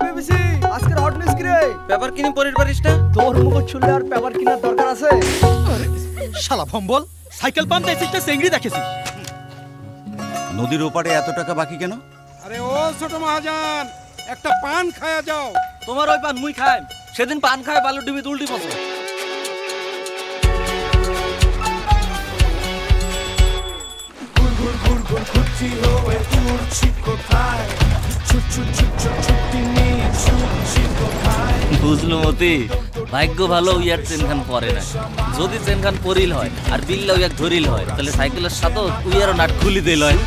BBC আজকের hot news কি রে? পেপার কিনে পড়ির পারিস না? তোর মুখ ছুললে আর পেপার কেনার দরকার আছে? শালা ভম্বল, সাইকেল পাম্প দেখছিস চেংড়ি দেখেছিস? নদীর ওপারে এত টাকা বাকি কেন? আরে ও ছোট মহাজন, একটা পান খায়া যাও। তোমার ওই পান মুই খাই, সেদিন পান খায় বালু ডিবি উল্টি মতো। বুঝলো মতি, ভাগ্য ভালো ইয়ার চেনখান পরে না। যদি চেনখান পরিল হয় আর বিল্লা উইয়াক ধরিল হয়, তাহলে সাইকেলের সাথে উইয়ারও নাট খুলি দিল হয়।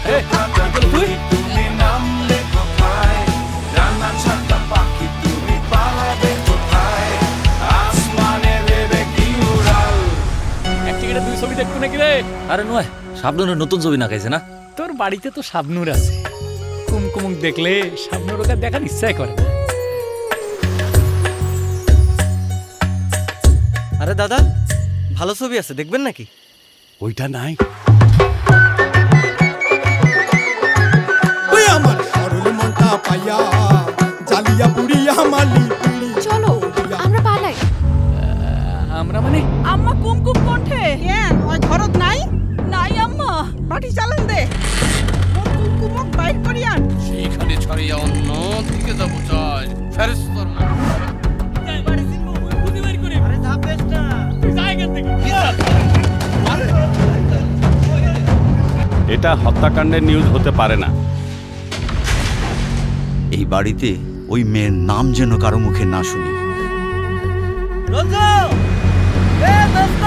ছবি দেখবো নাকি রে? আরে নয়, শাবনুরের নতুন ছবি না খাইছে না? তোর বাড়িতে তো শাবনুর আছে, কুমকুমুক দেখলে শাবনুর ওকে দেখার ইচ্ছাই করে। আরে দাদা, ভালো ছবি আছে, দেখবেন নাকি? ওইটা নাই। তুই আমার সরল মনটা পাইয়া জালিয়া পুড়িয়া মালি পুড়ি। চলো আমরা পালাই। আমরা মানে আম্মা কুমকুম কণ্ঠে কেন ওই ঘরত নাই? নাই আম্মা, বাটি চালান দে। মোর কুমকুমক বাইর করিয়ান। সেইখানে ছাড়িয়া অন্য দিকে যাব চাই। ফেরেশতার বাড়ি দিমু খুঁজে বাইর করে। আরে ধাপেস না, তুই যা এখান থেকে। এটা হত্যাকাণ্ডের নিউজ হতে পারে না। এই বাড়িতে ওই মেয়ের নাম যেন কারো মুখে না শুনি। রঞ্জু, এ দোস্ত!